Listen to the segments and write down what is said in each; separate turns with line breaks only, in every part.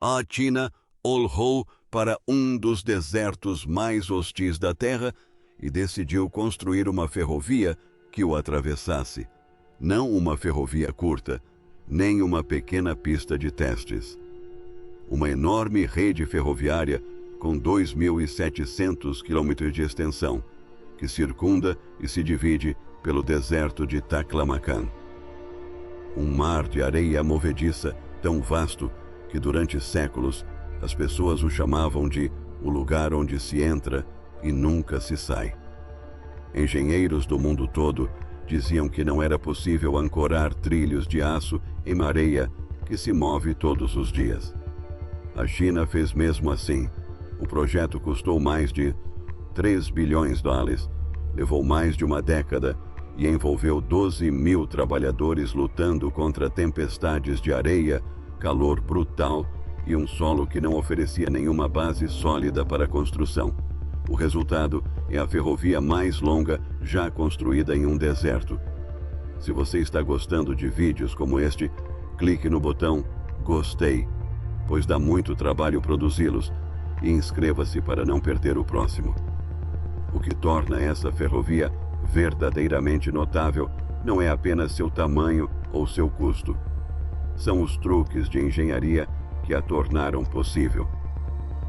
A China olhou para um dos desertos mais hostis da Terra e decidiu construir uma ferrovia que o atravessasse. Não uma ferrovia curta, nem uma pequena pista de testes. Uma enorme rede ferroviária com 2.700 quilômetros de extensão, que circunda e se divide pelo deserto de Taklamakan. Um mar de areia movediça tão vasto que durante séculos as pessoas o chamavam de o lugar onde se entra e nunca se sai. Engenheiros do mundo todo diziam que não era possível ancorar trilhos de aço em areia que se move todos os dias. A China fez mesmo assim. O projeto custou mais de 3 bilhões de dólares, levou mais de uma década e envolveu 12.000 trabalhadores lutando contra tempestades de areia, calor brutal e um solo que não oferecia nenhuma base sólida para a construção. O resultado é a ferrovia mais longa já construída em um deserto. Se você está gostando de vídeos como este, clique no botão Gostei, pois dá muito trabalho produzi-los, e inscreva-se para não perder o próximo. O que torna essa ferrovia verdadeiramente notável não é apenas seu tamanho ou seu custo. São os truques de engenharia que a tornaram possível.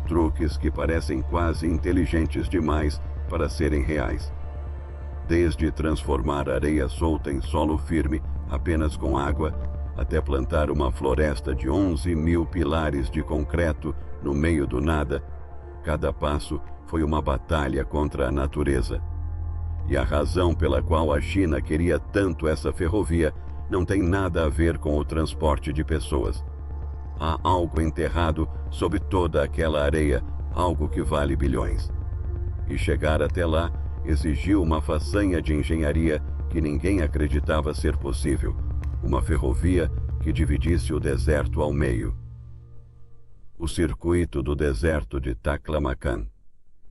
Truques que parecem quase inteligentes demais para serem reais. Desde transformar areia solta em solo firme apenas com água, até plantar uma floresta de 11.000 pilares de concreto no meio do nada, cada passo foi uma batalha contra a natureza. E a razão pela qual a China queria tanto essa ferrovia não tem nada a ver com o transporte de pessoas. Há algo enterrado sob toda aquela areia, algo que vale bilhões. E chegar até lá exigiu uma façanha de engenharia que ninguém acreditava ser possível. Uma ferrovia que dividisse o deserto ao meio. O circuito do deserto de Taklamakan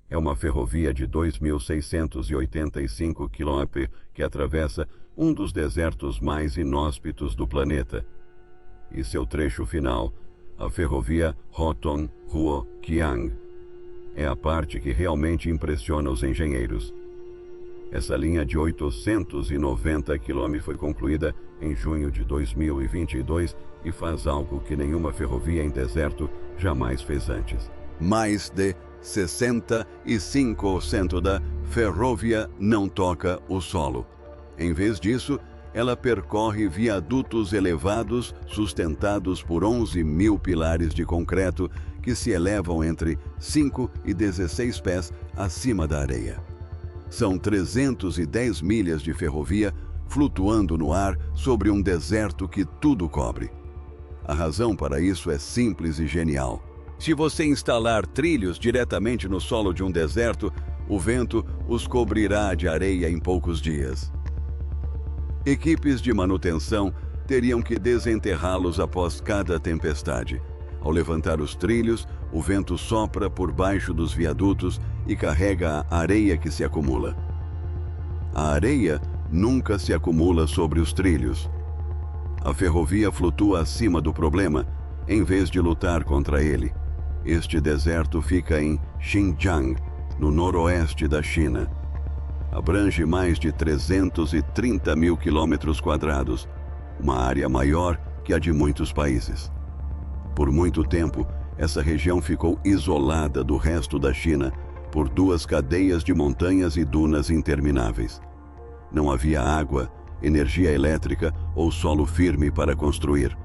é uma ferrovia de 2.685 quilômetros que atravessa um dos desertos mais inóspitos do planeta. E seu trecho final, a ferrovia Hoton-Huo-Qiang, é a parte que realmente impressiona os engenheiros. Essa linha de 890 quilômetros foi concluída em junho de 2022 e faz algo que nenhuma ferrovia em deserto jamais fez antes. Mais de 65% da ferrovia não toca o solo. Em vez disso, ela percorre viadutos elevados sustentados por 11.000 pilares de concreto que se elevam entre 5 e 16 pés acima da areia. São 310 milhas de ferrovia flutuando no ar sobre um deserto que tudo cobre. A razão para isso é simples e genial. Se você instalar trilhos diretamente no solo de um deserto, o vento os cobrirá de areia em poucos dias. Equipes de manutenção teriam que desenterrá-los após cada tempestade. Ao levantar os trilhos, o vento sopra por baixo dos viadutos e carrega a areia que se acumula. A areia nunca se acumula sobre os trilhos. A ferrovia flutua acima do problema, em vez de lutar contra ele. Este deserto fica em Xinjiang, no noroeste da China. Abrange mais de 330.000 quilômetros quadrados, uma área maior que a de muitos países. Por muito tempo, essa região ficou isolada do resto da China por duas cadeias de montanhas e dunas intermináveis. Não havia água, energia elétrica ou solo firme para construir.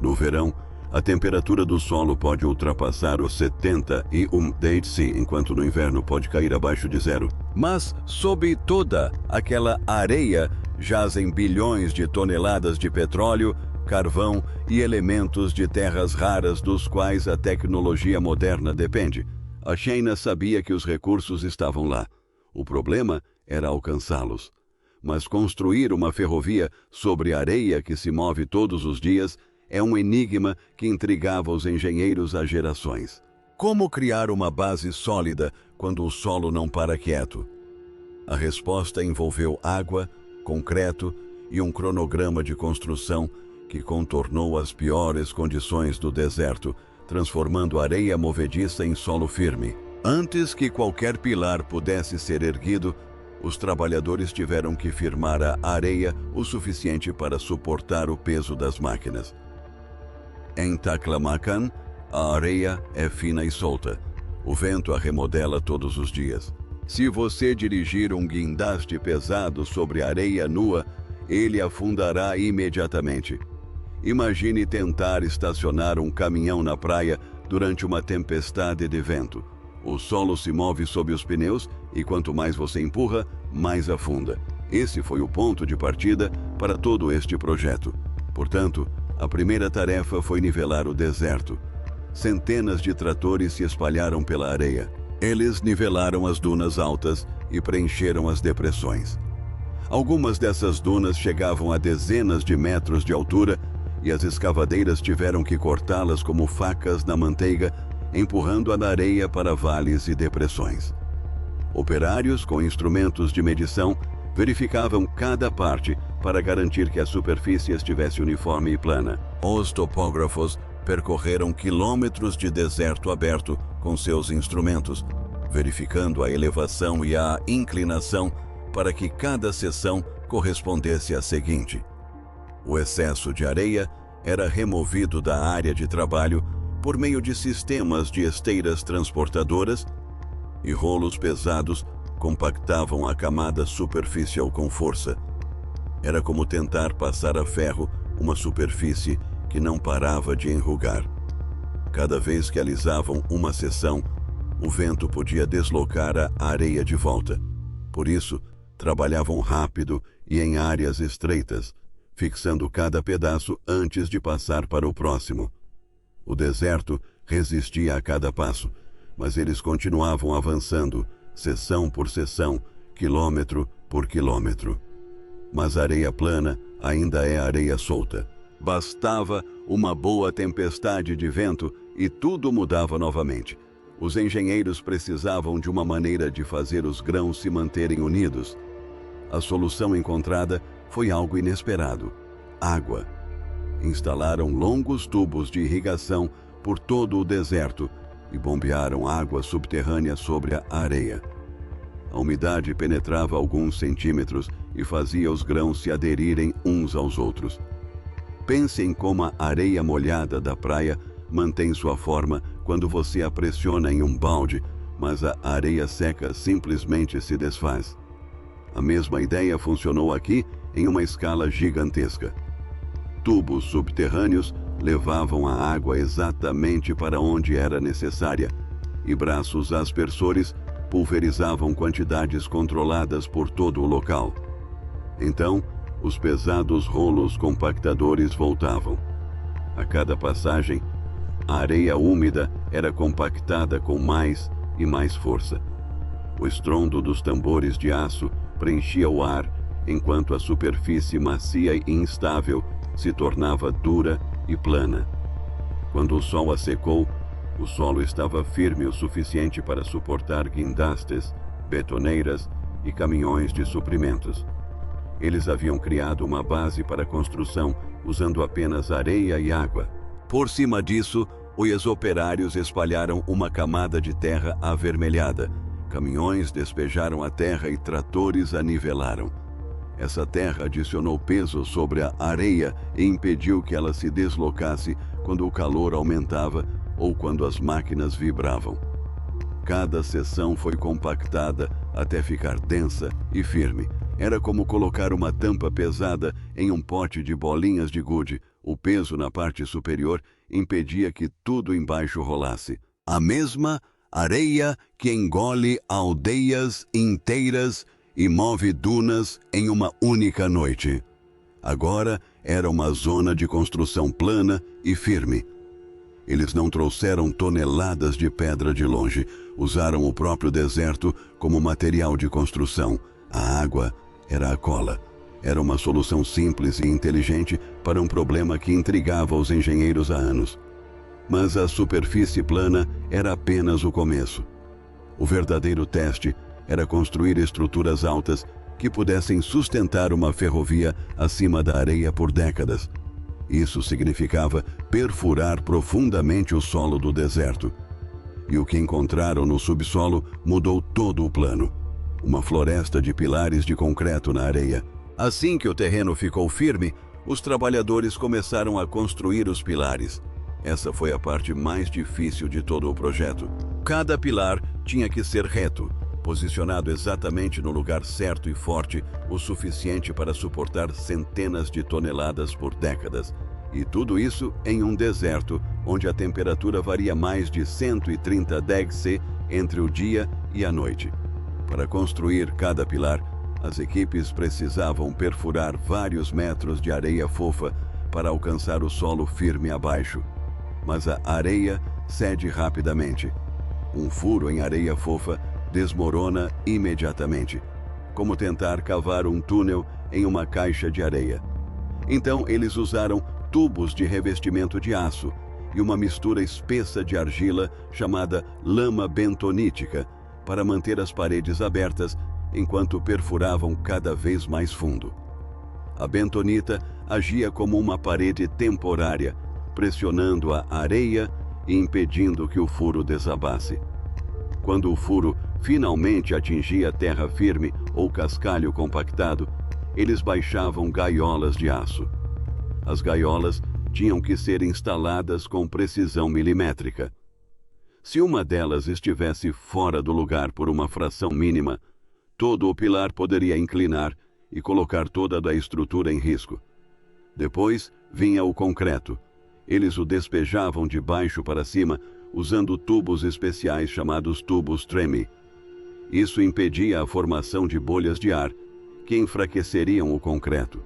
No verão, a temperatura do solo pode ultrapassar os 71 °C, enquanto no inverno pode cair abaixo de zero. Mas, sob toda aquela areia, jazem bilhões de toneladas de petróleo, carvão e elementos de terras raras dos quais a tecnologia moderna depende. A China sabia que os recursos estavam lá. O problema era alcançá-los. Mas construir uma ferrovia sobre areia que se move todos os dias é um enigma que intrigava os engenheiros há gerações. Como criar uma base sólida quando o solo não para quieto? A resposta envolveu água, concreto e um cronograma de construção que contornou as piores condições do deserto, transformando areia movediça em solo firme. Antes que qualquer pilar pudesse ser erguido, os trabalhadores tiveram que firmar a areia o suficiente para suportar o peso das máquinas. Em Taklamakan, a areia é fina e solta. O vento a remodela todos os dias. Se você dirigir um guindaste pesado sobre areia nua, ele afundará imediatamente. Imagine tentar estacionar um caminhão na praia durante uma tempestade de vento. O solo se move sob os pneus e quanto mais você empurra, mais afunda. Esse foi o ponto de partida para todo este projeto. Portanto, a primeira tarefa foi nivelar o deserto. Centenas de tratores se espalharam pela areia. Eles nivelaram as dunas altas e preencheram as depressões. Algumas dessas dunas chegavam a dezenas de metros de altura e as escavadeiras tiveram que cortá-las como facas na manteiga, empurrando a areia para vales e depressões. Operários com instrumentos de medição verificavam cada parte para garantir que a superfície estivesse uniforme e plana. Os topógrafos percorreram quilômetros de deserto aberto com seus instrumentos, verificando a elevação e a inclinação para que cada seção correspondesse à seguinte. O excesso de areia era removido da área de trabalho por meio de sistemas de esteiras transportadoras e rolos pesados compactavam a camada superficial com força. Era como tentar passar a ferro uma superfície que não parava de enrugar. Cada vez que alisavam uma seção, o vento podia deslocar a areia de volta. Por isso, trabalhavam rápido e em áreas estreitas, fixando cada pedaço antes de passar para o próximo. O deserto resistia a cada passo, mas eles continuavam avançando, seção por seção, quilômetro por quilômetro. Mas a areia plana ainda é areia solta. Bastava uma boa tempestade de vento e tudo mudava novamente. Os engenheiros precisavam de uma maneira de fazer os grãos se manterem unidos. A solução encontrada foi algo inesperado: água. Instalaram longos tubos de irrigação por todo o deserto e bombearam água subterrânea sobre a areia. A umidade penetrava alguns centímetros e fazia os grãos se aderirem uns aos outros. Pense em como a areia molhada da praia mantém sua forma quando você a pressiona em um balde, mas a areia seca simplesmente se desfaz. A mesma ideia funcionou aqui em uma escala gigantesca. Tubos subterrâneos levavam a água exatamente para onde era necessária, e braços aspersores pulverizavam quantidades controladas por todo o local. Então, os pesados rolos compactadores voltavam. A cada passagem, a areia úmida era compactada com mais e mais força. O estrondo dos tambores de aço preenchia o ar, enquanto a superfície macia e instável se tornava dura e plana. Quando o sol a secou, o solo estava firme o suficiente para suportar guindastes, betoneiras e caminhões de suprimentos. Eles haviam criado uma base para a construção usando apenas areia e água. Por cima disso, os operários espalharam uma camada de terra avermelhada. Caminhões despejaram a terra e tratores a nivelaram. Essa terra adicionou peso sobre a areia e impediu que ela se deslocasse quando o calor aumentava ou quando as máquinas vibravam. Cada seção foi compactada até ficar densa e firme. Era como colocar uma tampa pesada em um pote de bolinhas de gude. O peso na parte superior impedia que tudo embaixo rolasse. A mesma areia que engole aldeias inteiras e move dunas em uma única noite. Agora era uma zona de construção plana e firme. Eles não trouxeram toneladas de pedra de longe, usaram o próprio deserto como material de construção. A água era a cola. Era uma solução simples e inteligente para um problema que intrigava os engenheiros há anos. Mas a superfície plana era apenas o começo. O verdadeiro teste era construir estruturas altas que pudessem sustentar uma ferrovia acima da areia por décadas. Isso significava perfurar profundamente o solo do deserto. E o que encontraram no subsolo mudou todo o plano. Uma floresta de pilares de concreto na areia. Assim que o terreno ficou firme, os trabalhadores começaram a construir os pilares. Essa foi a parte mais difícil de todo o projeto. Cada pilar tinha que ser reto, posicionado exatamente no lugar certo e forte, o suficiente para suportar centenas de toneladas por décadas. E tudo isso em um deserto, onde a temperatura varia mais de 130 degc entre o dia e a noite. Para construir cada pilar, as equipes precisavam perfurar vários metros de areia fofa para alcançar o solo firme abaixo. Mas a areia cede rapidamente. Um furo em areia fofa desmorona imediatamente, como tentar cavar um túnel em uma caixa de areia. Então eles usaram tubos de revestimento de aço e uma mistura espessa de argila chamada lama bentonítica para manter as paredes abertas enquanto perfuravam cada vez mais fundo. A bentonita agia como uma parede temporária, pressionando a areia e impedindo que o furo desabasse. Quando o furo finalmente atingia terra firme ou cascalho compactado, eles baixavam gaiolas de aço. As gaiolas tinham que ser instaladas com precisão milimétrica. Se uma delas estivesse fora do lugar por uma fração mínima, todo o pilar poderia inclinar e colocar toda a estrutura em risco. Depois vinha o concreto. Eles o despejavam de baixo para cima, usando tubos especiais chamados tubos Treme. Isso impedia a formação de bolhas de ar, que enfraqueceriam o concreto.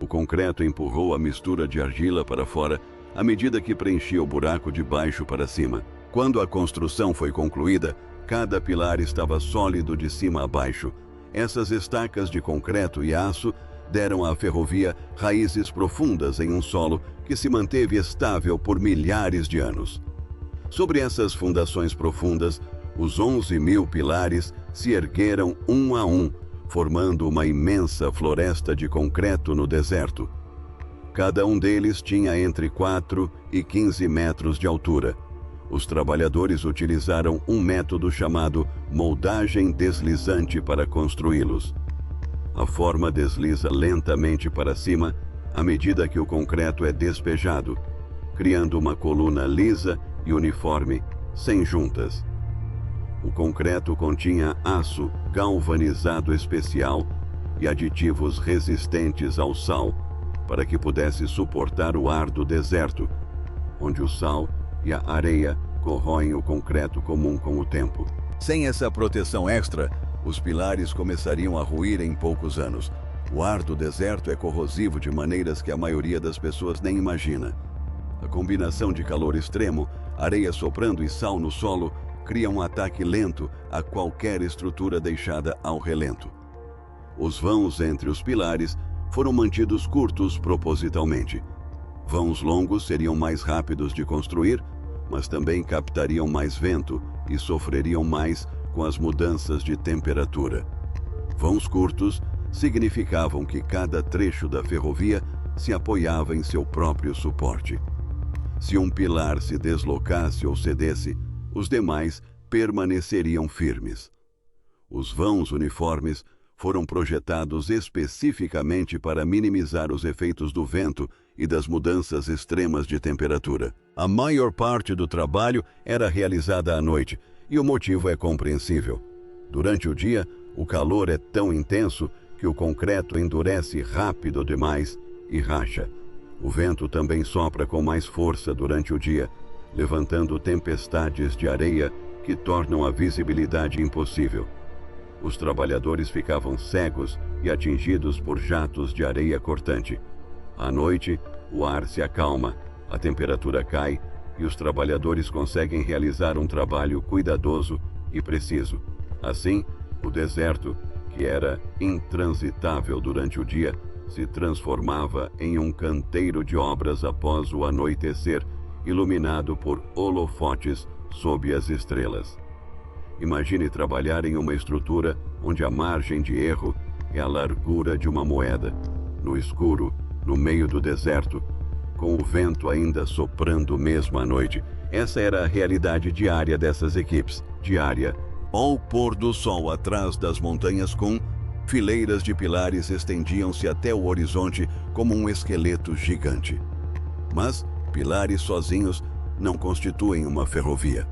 O concreto empurrou a mistura de argila para fora à medida que preenchia o buraco de baixo para cima. Quando a construção foi concluída, cada pilar estava sólido de cima a baixo. Essas estacas de concreto e aço deram à ferrovia raízes profundas em um solo que se manteve estável por milhares de anos. Sobre essas fundações profundas, os 11.000 pilares se ergueram um a um, formando uma imensa floresta de concreto no deserto. Cada um deles tinha entre 4 e 15 metros de altura. Os trabalhadores utilizaram um método chamado moldagem deslizante para construí-los. A forma desliza lentamente para cima à medida que o concreto é despejado, criando uma coluna lisa e uniforme, sem juntas. O concreto continha aço galvanizado especial e aditivos resistentes ao sal, para que pudesse suportar o ar do deserto, onde o sal e a areia corroem o concreto comum com o tempo. Sem essa proteção extra, os pilares começariam a ruir em poucos anos. O ar do deserto é corrosivo de maneiras que a maioria das pessoas nem imagina. A combinação de calor extremo, areia soprando e sal no solo cria um ataque lento a qualquer estrutura deixada ao relento. Os vãos entre os pilares foram mantidos curtos propositalmente. Vãos longos seriam mais rápidos de construir, mas também captariam mais vento e sofreriam mais com as mudanças de temperatura. Vãos curtos significavam que cada trecho da ferrovia se apoiava em seu próprio suporte. Se um pilar se deslocasse ou cedesse, os demais permaneceriam firmes. Os vãos uniformes foram projetados especificamente para minimizar os efeitos do vento e das mudanças extremas de temperatura. A maior parte do trabalho era realizada à noite, e o motivo é compreensível. Durante o dia, o calor é tão intenso que o concreto endurece rápido demais e racha. O vento também sopra com mais força durante o dia, levantando tempestades de areia que tornam a visibilidade impossível. Os trabalhadores ficavam cegos e atingidos por jatos de areia cortante. À noite, o ar se acalma, a temperatura cai e os trabalhadores conseguem realizar um trabalho cuidadoso e preciso. Assim, o deserto, que era intransitável durante o dia, se transformava em um canteiro de obras após o anoitecer, iluminado por holofotes sob as estrelas. Imagine trabalhar em uma estrutura onde a margem de erro é a largura de uma moeda. No escuro, no meio do deserto, com o vento ainda soprando mesmo à noite. Essa era a realidade diária dessas equipes, diária. Ao pôr do sol atrás das montanhas Kun, fileiras de pilares estendiam-se até o horizonte como um esqueleto gigante. Mas pilares sozinhos não constituem uma ferrovia.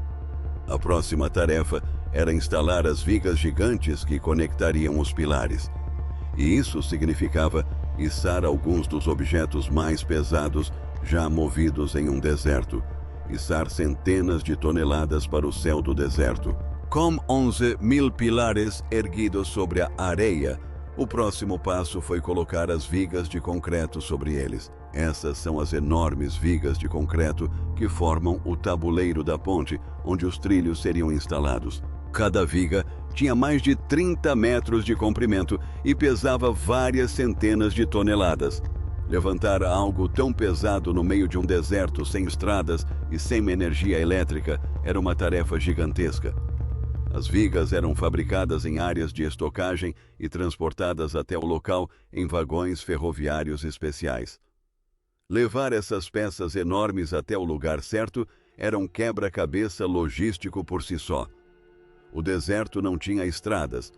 A próxima tarefa era instalar as vigas gigantes que conectariam os pilares. E isso significava içar alguns dos objetos mais pesados já movidos em um deserto, içar centenas de toneladas para o céu do deserto. Com 11.000 pilares erguidos sobre a areia, o próximo passo foi colocar as vigas de concreto sobre eles. Essas são as enormes vigas de concreto que formam o tabuleiro da ponte, onde os trilhos seriam instalados. Cada viga tinha mais de 30 metros de comprimento e pesava várias centenas de toneladas. Levantar algo tão pesado no meio de um deserto sem estradas e sem energia elétrica era uma tarefa gigantesca. As vigas eram fabricadas em áreas de estocagem e transportadas até o local em vagões ferroviários especiais. Levar essas peças enormes até o lugar certo era um quebra-cabeça logístico por si só. O deserto não tinha estradas,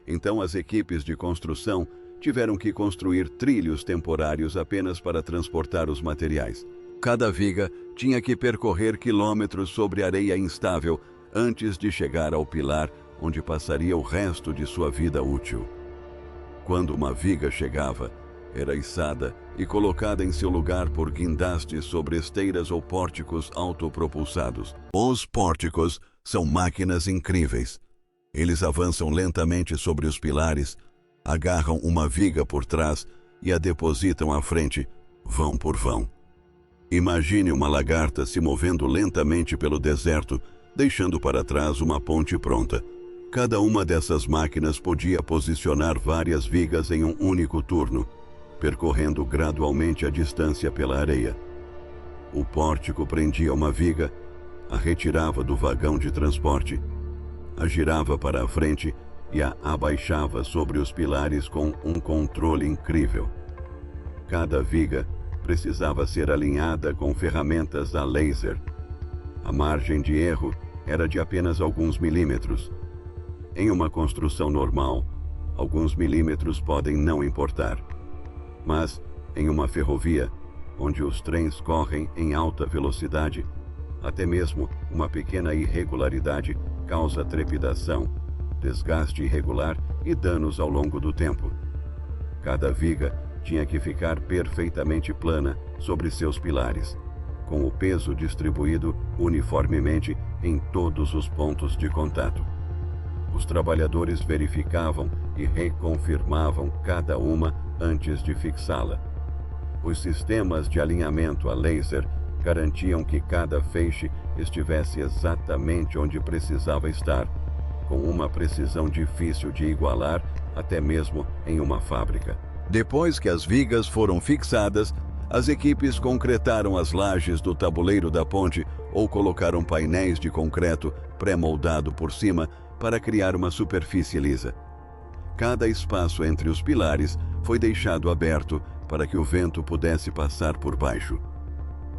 então as equipes de construção tiveram que construir trilhos temporários apenas para transportar os materiais. Cada viga tinha que percorrer quilômetros sobre areia instável antes de chegar ao pilar onde passaria o resto de sua vida útil. Quando uma viga chegava, era içada e colocada em seu lugar por guindastes sobre esteiras ou pórticos autopropulsados. Os pórticos são máquinas incríveis. Eles avançam lentamente sobre os pilares, agarram uma viga por trás e a depositam à frente, vão por vão. Imagine uma lagarta se movendo lentamente pelo deserto, deixando para trás uma ponte pronta. Cada uma dessas máquinas podia posicionar várias vigas em um único turno, percorrendo gradualmente a distância pela areia. O pórtico prendia uma viga, a retirava do vagão de transporte, a girava para a frente e a abaixava sobre os pilares com um controle incrível. Cada viga precisava ser alinhada com ferramentas a laser. A margem de erro era de apenas alguns milímetros. Em uma construção normal, alguns milímetros podem não importar. Mas, em uma ferrovia, onde os trens correm em alta velocidade, até mesmo uma pequena irregularidade causa trepidação, desgaste irregular e danos ao longo do tempo. Cada viga tinha que ficar perfeitamente plana sobre seus pilares, com o peso distribuído uniformemente em todos os pontos de contato. Os trabalhadores verificavam e reconfirmavam cada uma antes de fixá-la. Os sistemas de alinhamento a laser garantiam que cada feixe estivesse exatamente onde precisava estar, com uma precisão difícil de igualar até mesmo em uma fábrica. Depois que as vigas foram fixadas, as equipes concretaram as lajes do tabuleiro da ponte ou colocaram painéis de concreto pré-moldado por cima para criar uma superfície lisa. Cada espaço entre os pilares foi deixado aberto para que o vento pudesse passar por baixo.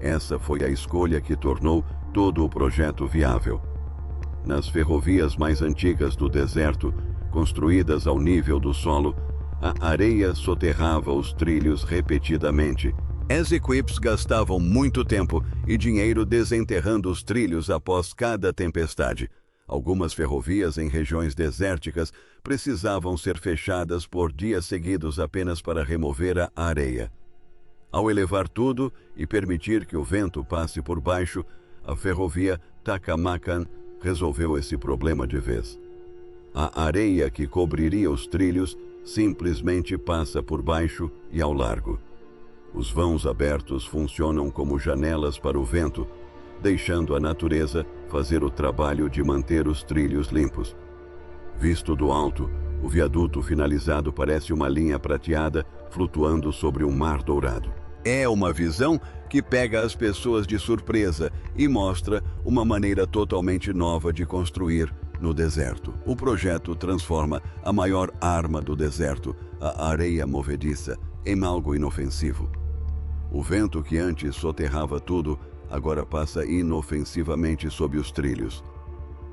Essa foi a escolha que tornou todo o projeto viável. Nas ferrovias mais antigas do deserto, construídas ao nível do solo, a areia soterrava os trilhos repetidamente. As equipes gastavam muito tempo e dinheiro desenterrando os trilhos após cada tempestade. Algumas ferrovias em regiões desérticas precisavam ser fechadas por dias seguidos apenas para remover a areia. Ao elevar tudo e permitir que o vento passe por baixo, a ferrovia Taklamakan resolveu esse problema de vez. A areia que cobriria os trilhos simplesmente passa por baixo e ao largo. Os vãos abertos funcionam como janelas para o vento, deixando a natureza fazer o trabalho de manter os trilhos limpos. Visto do alto, o viaduto finalizado parece uma linha prateada flutuando sobre um mar dourado. É uma visão que pega as pessoas de surpresa e mostra uma maneira totalmente nova de construir no deserto. O projeto transforma a maior arma do deserto, a areia movediça, em algo inofensivo. O vento que antes soterrava tudo, agora passa inofensivamente sob os trilhos.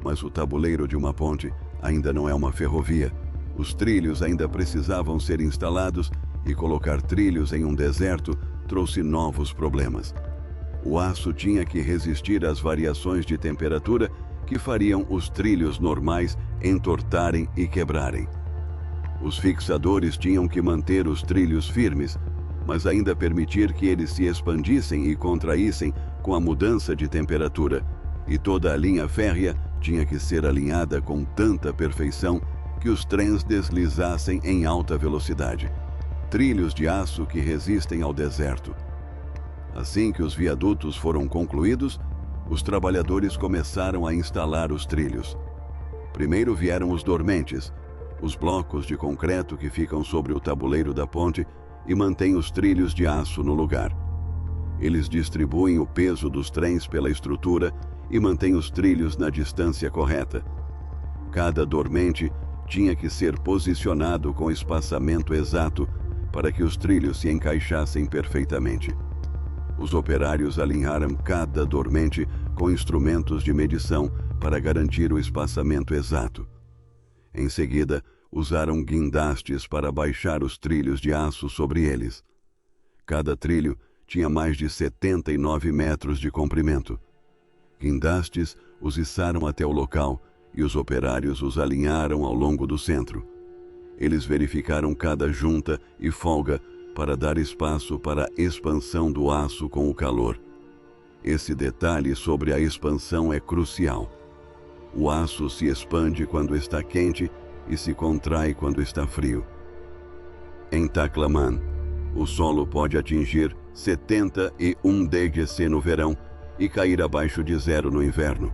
Mas o tabuleiro de uma ponte ainda não é uma ferrovia. Os trilhos ainda precisavam ser instalados e colocar trilhos em um deserto trouxe novos problemas. O aço tinha que resistir às variações de temperatura que fariam os trilhos normais entortarem e quebrarem. Os fixadores tinham que manter os trilhos firmes, mas ainda permitir que eles se expandissem e contraíssem com a mudança de temperatura, e toda a linha férrea tinha que ser alinhada com tanta perfeição que os trens deslizassem em alta velocidade. Trilhos de aço que resistem ao deserto. Assim que os viadutos foram concluídos, os trabalhadores começaram a instalar os trilhos. Primeiro vieram os dormentes, os blocos de concreto que ficam sobre o tabuleiro da ponte e mantêm os trilhos de aço no lugar. Eles distribuem o peso dos trens pela estrutura e mantêm os trilhos na distância correta. Cada dormente tinha que ser posicionado com espaçamento exato para que os trilhos se encaixassem perfeitamente. Os operários alinharam cada dormente com instrumentos de medição para garantir o espaçamento exato. Em seguida, usaram guindastes para baixar os trilhos de aço sobre eles. Cada trilho tinha mais de 79 metros de comprimento. Guindastes os içaram até o local e os operários os alinharam ao longo do centro. Eles verificaram cada junta e folga para dar espaço para a expansão do aço com o calor. Esse detalhe sobre a expansão é crucial. O aço se expande quando está quente e se contrai quando está frio. Em Tacloman, o solo pode atingir 71 degc no verão e cair abaixo de zero no inverno.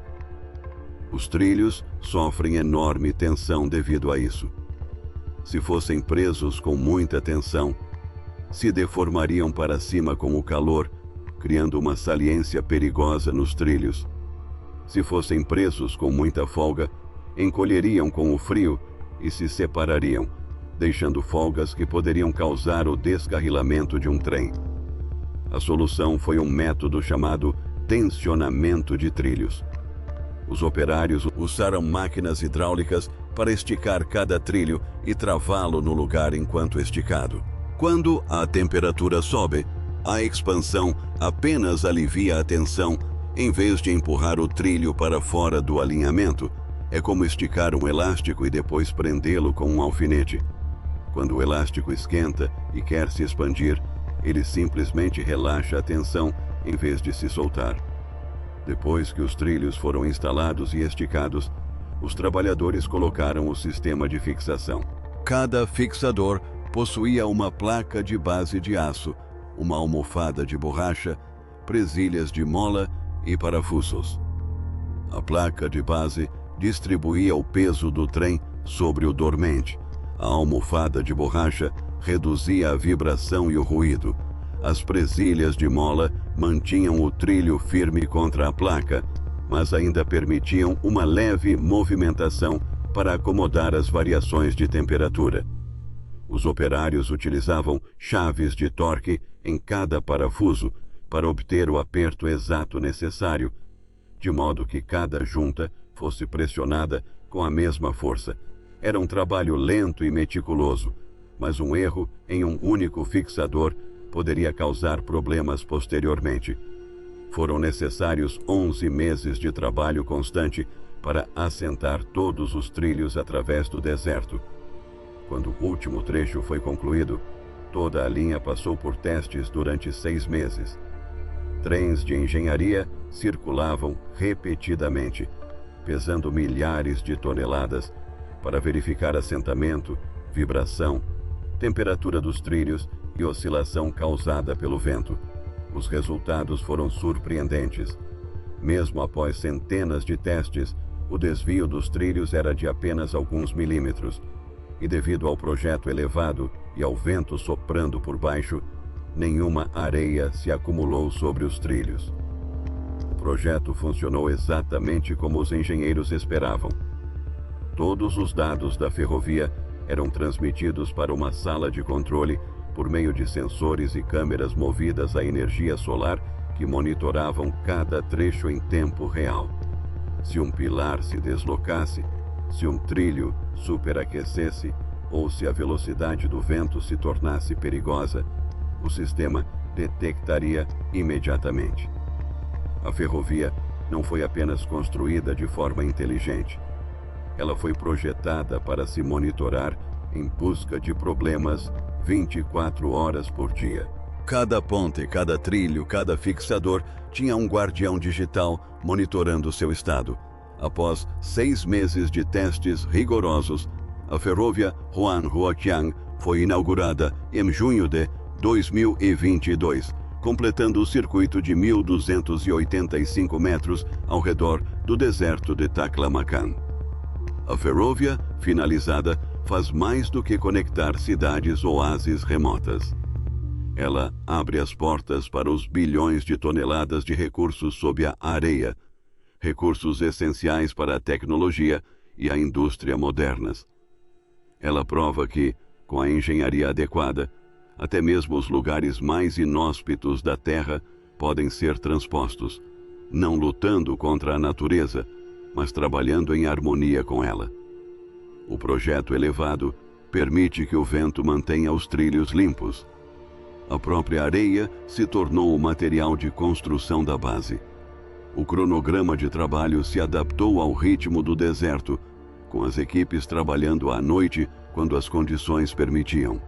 Os trilhos sofrem enorme tensão devido a isso. Se fossem presos com muita tensão, se deformariam para cima com o calor, criando uma saliência perigosa nos trilhos. Se fossem presos com muita folga, encolheriam com o frio e se separariam, deixando folgas que poderiam causar o descarrilamento de um trem. A solução foi um método chamado tensionamento de trilhos. Os operários usaram máquinas hidráulicas para esticar cada trilho e travá-lo no lugar enquanto esticado. Quando a temperatura sobe, a expansão apenas alivia a tensão em vez de empurrar o trilho para fora do alinhamento. É como esticar um elástico e depois prendê-lo com um alfinete. Quando o elástico esquenta e quer se expandir, ele simplesmente relaxa a tensão em vez de se soltar. Depois que os trilhos foram instalados e esticados, os trabalhadores colocaram o sistema de fixação. Cada fixador possuía uma placa de base de aço, uma almofada de borracha, presilhas de mola e parafusos. A placa de base distribuía o peso do trem sobre o dormente. A almofada de borracha reduzia a vibração e o ruído. As presilhas de mola mantinham o trilho firme contra a placa, mas ainda permitiam uma leve movimentação para acomodar as variações de temperatura. Os operários utilizavam chaves de torque em cada parafuso para obter o aperto exato necessário, de modo que cada junta fosse pressionada com a mesma força. Era um trabalho lento e meticuloso, mas um erro em um único fixador poderia causar problemas posteriormente. Foram necessários 11 meses de trabalho constante para assentar todos os trilhos através do deserto. Quando o último trecho foi concluído, toda a linha passou por testes durante 6 meses. Trens de engenharia circulavam repetidamente, pesando milhares de toneladas, para verificar assentamento, vibração, temperatura dos trilhos e oscilação causada pelo vento. Os resultados foram surpreendentes. Mesmo após centenas de testes, o desvio dos trilhos era de apenas alguns milímetros, e devido ao projeto elevado e ao vento soprando por baixo, nenhuma areia se acumulou sobre os trilhos. O projeto funcionou exatamente como os engenheiros esperavam. Todos os dados da ferrovia eram transmitidos para uma sala de controle por meio de sensores e câmeras movidas a energia solar que monitoravam cada trecho em tempo real. Se um pilar se deslocasse, se um trilho superaquecesse ou se a velocidade do vento se tornasse perigosa, o sistema detectaria imediatamente. A ferrovia não foi apenas construída de forma inteligente. Ela foi projetada para se monitorar em busca de problemas 24 horas por dia. Cada ponte, cada trilho, cada fixador tinha um guardião digital monitorando seu estado. Após 6 meses de testes rigorosos, a ferrovia Huan-Huaqiang foi inaugurada em junho de 2022, completando o circuito de 1.285 metros ao redor do deserto de Taklamakan. A ferrovia, finalizada, faz mais do que conectar cidades oásis remotas. Ela abre as portas para os bilhões de toneladas de recursos sob a areia, recursos essenciais para a tecnologia e a indústria modernas. Ela prova que, com a engenharia adequada, até mesmo os lugares mais inóspitos da Terra podem ser transpostos, não lutando contra a natureza, mas trabalhando em harmonia com ela. O projeto elevado permite que o vento mantenha os trilhos limpos. A própria areia se tornou o material de construção da base. O cronograma de trabalho se adaptou ao ritmo do deserto, com as equipes trabalhando à noite quando as condições permitiam.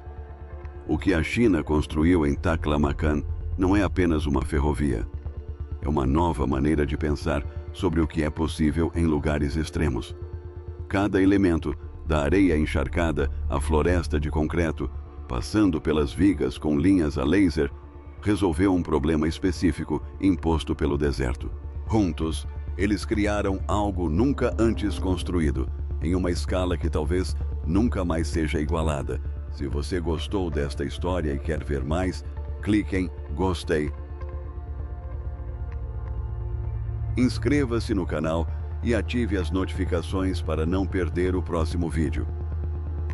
O que a China construiu em Taklamakan não é apenas uma ferrovia. É uma nova maneira de pensar sobre o que é possível em lugares extremos. Cada elemento, da areia encharcada à floresta de concreto, passando pelas vigas com linhas a laser, resolveu um problema específico imposto pelo deserto. Juntos, eles criaram algo nunca antes construído, em uma escala que talvez nunca mais seja igualada. Se você gostou desta história e quer ver mais, clique em Gostei. Inscreva-se no canal e ative as notificações para não perder o próximo vídeo.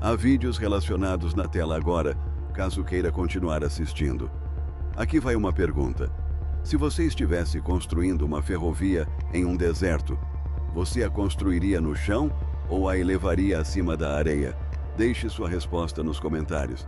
Há vídeos relacionados na tela agora, caso queira continuar assistindo. Aqui vai uma pergunta. Se você estivesse construindo uma ferrovia em um deserto, você a construiria no chão ou a elevaria acima da areia? Deixe sua resposta nos comentários.